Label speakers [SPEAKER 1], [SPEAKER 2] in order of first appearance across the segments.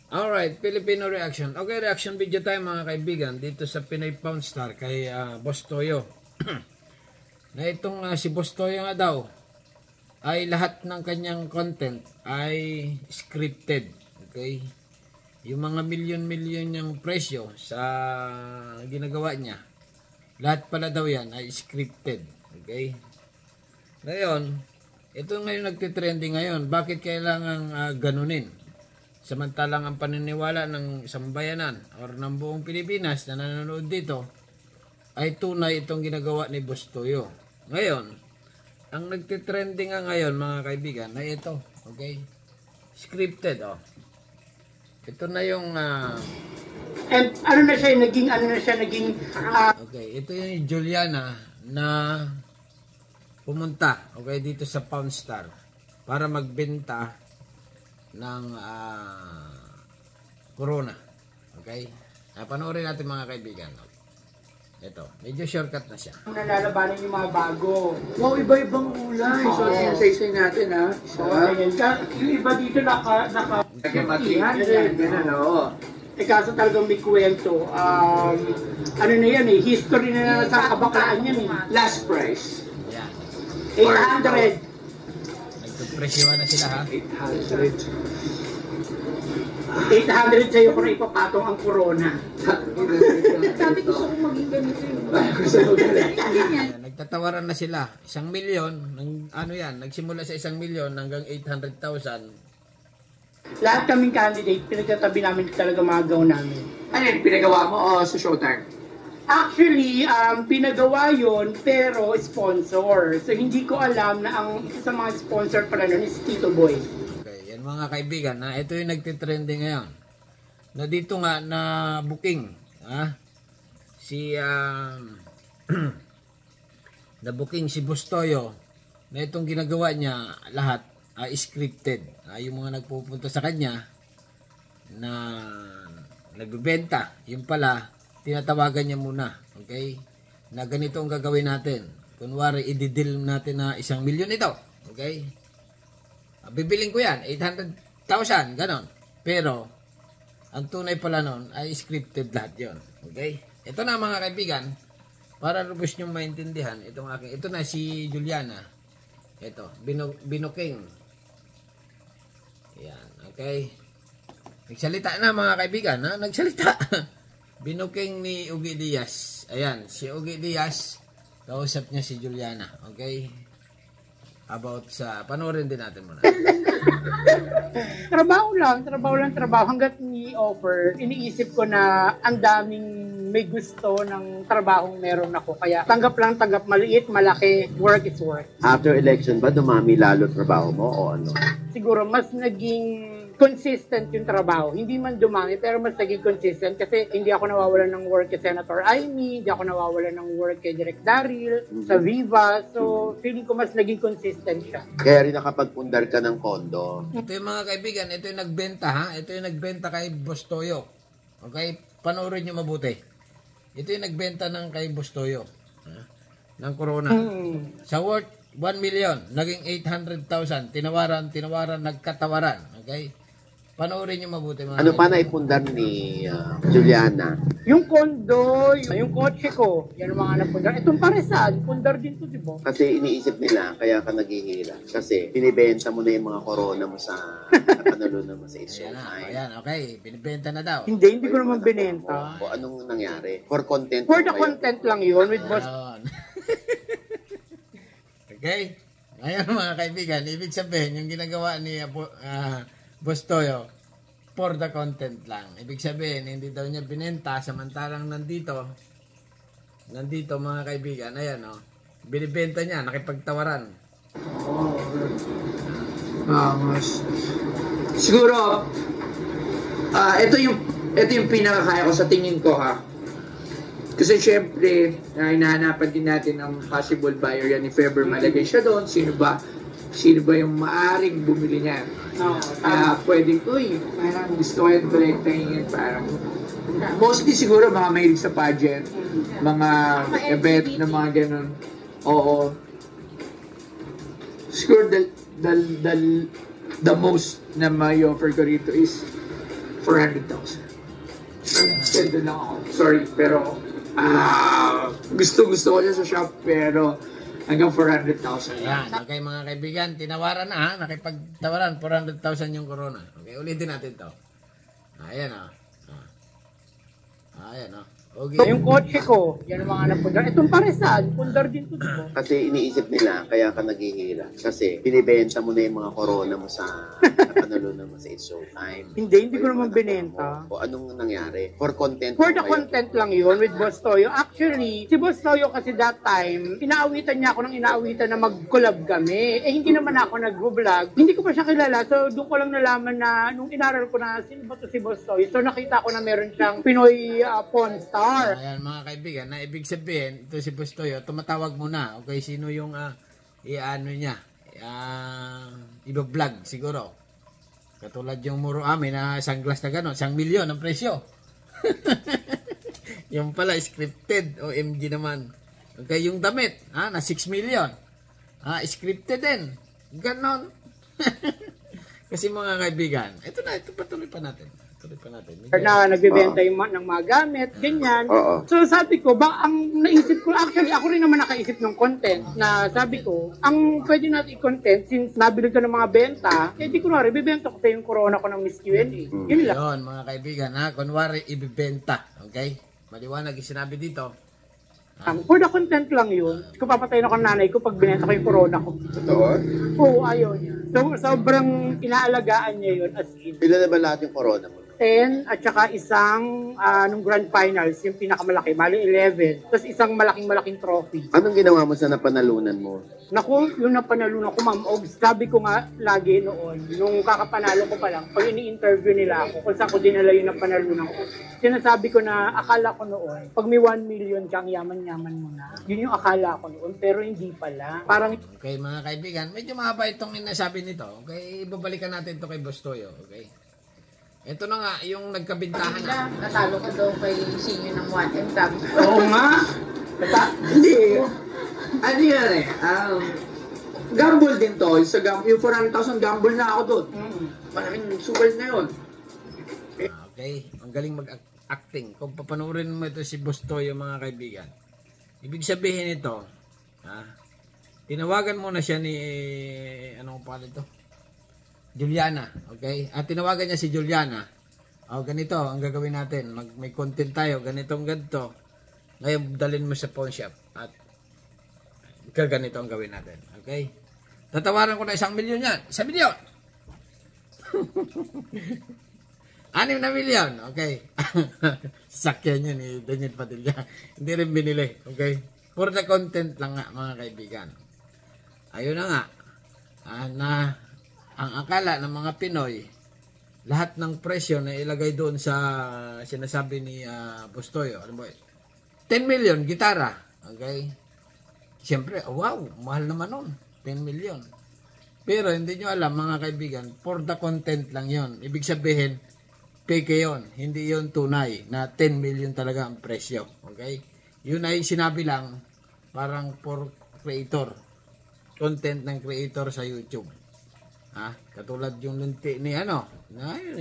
[SPEAKER 1] Alright, Filipino reaction. Okay, reaction video tayo mga kaibigan dito sa Pinoy Pawn Star kay Boss Toyo. Na itong si Boss Toyo nga daw ay lahat ng kanyang content ay scripted. Okay? Yung mga milyon-milyon niyang presyo sa ginagawa niya, lahat pala daw yan ay scripted. Okay? Ngayon, ito ngayon nagtitrending ngayon. Bakit kailangan ganunin? Samantalang ang paniniwala ng isang bayanan or ng buong Pilipinas na nanonood dito ay tunay itong ginagawa ni Boss Toyo. Ngayon, ang nagtitrending nga ngayon mga kaibigan ay ito. Okay? Scripted. Oh. Ito na yung
[SPEAKER 2] and ano na siya naging
[SPEAKER 1] okay, ito yung Juliana na pumunta okay dito sa Pawn Star para magbenta ng corona. Okay? Panoorin natin mga kaibigan. Ito, medyo shortcut na siya.
[SPEAKER 2] Nalalabanan yung mga bago.
[SPEAKER 3] Wow, iba-ibang kulay. So, isa-isa natin ha.
[SPEAKER 2] Yung iba dito naka
[SPEAKER 3] Ganun, oo.
[SPEAKER 2] kaso talagang may kwento. Ano na yan eh, history na sa kabaklaan yan eh.
[SPEAKER 3] Last price.
[SPEAKER 1] Yan.
[SPEAKER 2] 800.
[SPEAKER 1] Nagpresyohan na sila ha.
[SPEAKER 2] 800 sa'yo kung ipapatong ang corona.
[SPEAKER 4] Sabi ko gusto ko maging ganito yun.
[SPEAKER 1] Nagtatawaran na sila. 1 milyon, ano yan, nagsimula sa 1 milyon hanggang 800,000.
[SPEAKER 2] Lahat kaming candidate, pinagtatabi namin talaga mga gown namin.
[SPEAKER 3] Ano yun, pinagawa mo o sa Showtime?
[SPEAKER 2] Actually, pinagawa yon pero sponsor. So, hindi ko alam na ang isa sa mga sponsor pala nun is Tito Boy.
[SPEAKER 1] Okay, yan mga kaibigan, ito yung nagtitrending ngayon. Na dito nga na booking, si na booking si Boss Toyo na itong ginagawa niya lahat scripted. Yung mga nagpupunta sa kanya na nagbebenta, yung pala tinatawagan niya muna, okay? Na ganito ang gagawin natin. Kunwari, i-deal natin na 1 milyon ito, okay? Bibiling ko yan, 800,000, ganon. Pero, ang tunay pala nun ay scripted lahat yon, okay? Ito na mga kaibigan, para lubos nyo maintindihan, ito na si Juliana. Ito, binuking. Yan, okay? Nagsalita na mga kaibigan, nagsalita. Binuking ni Ugi Diaz. Ayan, si Ugi Diaz, kausap niya si Juliana. Okay? About sa, panoorin din natin muna.
[SPEAKER 2] Trabaho lang. Hanggat ni-offer, iniisip ko na ang daming may gusto ng trabahong meron ako. Kaya tanggap lang, maliit, malaki, work is work.
[SPEAKER 5] After election ba, dumami lalo trabaho mo o ano?
[SPEAKER 2] Siguro, mas naging consistent yung trabaho. Hindi man dumami, pero mas naging consistent kasi hindi ako nawawalan ng work kay Senator Amy, hindi ako nawawalan ng work kay Direk Daryl, sa Viva. So, feeling ko mas naging consistent siya.
[SPEAKER 5] Kaya rin nakapagpundar ka ng kondo.
[SPEAKER 1] Ito yung mga kaibigan, ito yung nagbenta Ito yung nagbenta kay Boss Toyo. Okay? Panoorin nyo mabuti. Ito yung nagbenta ng kay Boss Toyo. Ng corona. Sa worth 1 million, naging 800,000. Tinawaran, nagkatawaran. Okay? Panoorin nyo mabuti mga
[SPEAKER 5] Ano pa naipundar ni Juliana?
[SPEAKER 2] Yung kondo, yung kotse ko, yan ang mga napundar. Itong paresan, pundar din to, di ba?
[SPEAKER 5] Kasi iniisip nila, kaya ka naghihila. Kasi binibenta mo na yung mga corona mo sa panalunan mo sa Showtime.
[SPEAKER 1] Ayan, okay. Binibenta na daw.
[SPEAKER 2] Hindi ko naman binenta.
[SPEAKER 5] O anong nangyari? For content?
[SPEAKER 2] For the content lang yun with Boss.
[SPEAKER 1] Okay? Ngayon mga kaibigan, ibig sabihin, yung ginagawa ni Boss Toyo, for the content lang. Ibig sabihin, hindi daw niya binenta, samantalang nandito mga kaibigan, ayan binibenta niya, nakipagtawaran.
[SPEAKER 3] Siguro, ito yung pinakakaya ko sa tingin ko ha. Kasi syempre, hinahanapan din natin ang possible buyer yan if ever malagay siya doon. Sino ba yung maaring bumili niya? Pwedeng, parang gusto ko yung collecting yan. Parang, mostly siguro mga mahilig sa pageant, mga event na mga ganun. Oo. Siguro the most na may offer ko rito is 400,000. Sendo lang ako. Sorry, pero gusto ko siya sa shop, pero hanggang 400,000.
[SPEAKER 1] Ayan, okay mga kaibigan, tinawaran na ha, nakipagtawaran, 400,000 yung corona. Okay, ulitin natin to. Ayan o. Ayan o. Okay.
[SPEAKER 2] Yung kotse ko, yan ang mga napundar. Itong paresan, pundar din to, diba?
[SPEAKER 5] Kasi iniisip nila, kaya ka naghihila. Kasi binibenta mo na yung mga corona mo sa nakanalunan mo sa It's Showtime.
[SPEAKER 2] Hindi ko naman binenta.
[SPEAKER 5] O anong nangyari? For content.
[SPEAKER 2] For the
[SPEAKER 5] mo kayo?
[SPEAKER 2] content lang yun with Boss Toyo. Actually, si Boss Toyo kasi that time, inaawitan niya ako ng inaawitan na mag-collab kami. Eh, hindi naman ako nag-vlog. Hindi ko pa siya kilala. So, doon ko lang nalaman na, nung inaral ko na, sino ba to si Boss Toyo? So, nakita ko na meron siyang Pinoy Pawn Star.
[SPEAKER 1] Ayan mga kaibigan, na ibig sabihin, ito si Boss Toyo, tumatawag mo na. Okay, sino yung i-ano niya? I-vlog siguro. Katulad yung muro amin na sunglass na gano'n, 1,000,000 ang presyo. Yung pala, scripted. OMG naman. Okay, yung damit, na 6 million. Scripted din. Ganon. Kasi mga kaibigan, ito patuloy pa natin.
[SPEAKER 2] Na nagbebenta yung ng mga gamit, ganyan. So sabi ko, ang naisip ko, actually ako rin naman nakaisip ng content na sabi ko, ang pwede natin i-content since nabili ko ng mga benta, di kunwari, bibenta ko sa yung corona ko ng Miss Q&A. Yun lang.
[SPEAKER 1] Yun mga kaibigan, kunwari ibibenta. Okay? Maliwanag yung sinabi dito.
[SPEAKER 2] For the content lang yun. Kung papatayin ako ng nanay ko pag binenta ko yung corona ko.
[SPEAKER 5] Totoo?
[SPEAKER 2] Oo, ayaw niya. So, sobrang inaalagaan niya yun as in.
[SPEAKER 5] Ilan na ba lahat yung corona mo?
[SPEAKER 2] 10 at saka isang nung grand finals, yung pinakamalaki, bali 11. Tapos isang malaking trophy.
[SPEAKER 5] Anong ginawa mo sa napanalunan mo?
[SPEAKER 2] Naku, yung napanalunan ko, Ma'am Ogs, sabi ko nga lagi noon, nung kakapanalo ko pa lang, pag ini-interview nila ako, kung saan ko dinala yung napanalunan ko, sinasabi ko na akala ko noon, pag may 1 million kang yaman-yaman mo na. Yun yung akala ko noon, pero hindi pala. Parang
[SPEAKER 1] Okay mga kaibigan, medyo mahaba itong inasabi nito. Okay, ibabalikan natin ito kay Boss Toyo. Okay. Ito na nga, yung nagkabintahan na.
[SPEAKER 4] Natalo ko daw kay Sinyo ng 1M. Sabi ko,
[SPEAKER 3] Oo nga. Hindi. Ano yan gamble din to. Yung 400,000 gamble na ako doon. Maraming sugal na yun.
[SPEAKER 1] Okay, ang galing mag-acting. Kung papanoorin mo ito si Boss Toyo mga kaibigan. Ibig sabihin ito, tinawagan mo na siya ni, anong pangalan ito? Juliana, okay? At tinawagan niya si Juliana. Ganito ang gagawin natin. May content tayo, ganito. Ngayon, dalhin mo sa pawn shop. At ganito ang gawin natin. Okay? Tatawaran ko na 1,000,000 yan. 1,000,000! 6 na milyon. Okay. Sakyan yun ni Daniel Padilla. Hindi rin binili. Okay? For the content lang nga, mga kaibigan. Ayun na nga. Ang akala ng mga Pinoy, lahat ng presyo na ilagay doon sa sinasabi ni Boss Toyo, 10 million, gitara. Okay? Siyempre, wow, mahal naman nun. 10 million. Pero hindi nyo alam, mga kaibigan, for the content lang yon. Ibig sabihin, peke yon. Hindi yon tunay na 10 million talaga ang presyo. Okay? Yun ay sinabi lang, parang for creator. Content ng creator sa YouTube. Katulad yung lunti ni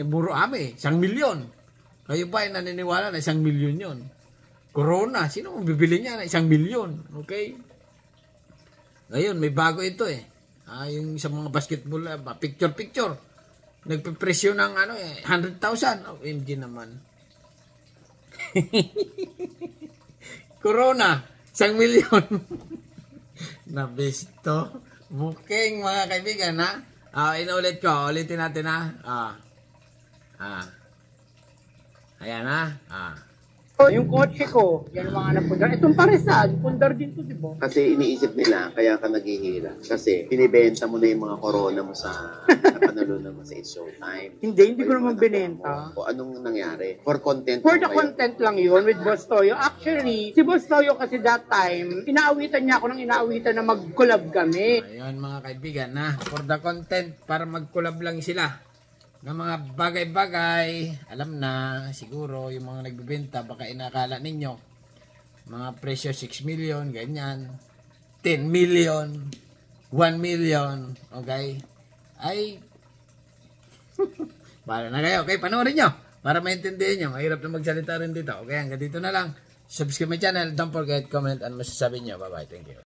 [SPEAKER 1] Buro Ame, 1,000,000. Kayo ba ay naniniwala na 1,000,000 yun? Corona, sino mo bibili niya na 1,000,000? Okay? Ngayon, may bago ito yung sa mga basketball, picture. Nagpipresyo ng 100,000. OMG naman. Corona, 1,000,000. Nabisto. Booking mga kaibigan inulit ko. Ulitin natin Ayan
[SPEAKER 2] yung kotse ko, yan ang mga napundar. Itong paresan, pundar din to, di ba?
[SPEAKER 5] Kasi iniisip nila, kaya ka naghihila. Kasi binibenta mo na yung mga corona mo sa nakanalunan mo sa It's Showtime.
[SPEAKER 2] Hindi ko naman binenta.
[SPEAKER 5] O anong nangyari? For content.
[SPEAKER 2] For
[SPEAKER 5] mo
[SPEAKER 2] the
[SPEAKER 5] kayo?
[SPEAKER 2] content lang yun with Boss Toyo. Actually, si Boss Toyo kasi that time, inaawitan niya ako ng inaawitan na mag-collab kami.
[SPEAKER 1] Ayun mga kaibigan for the content, para mag-collab lang sila ng mga bagay-bagay. Alam na siguro yung mga nagbebenta, baka inakala ninyo mga presyo 6 million, ganyan, 10 million, 1 million. Okay, ay bahala na kayo. Okay, panoorin nyo Para maintindihan nyo, mahirap na magsalita rin dito. Okay, hanggang dito na lang. Subscribe my channel. Don't forget, comment, ano masasabi nyo. Bye-bye. Thank you.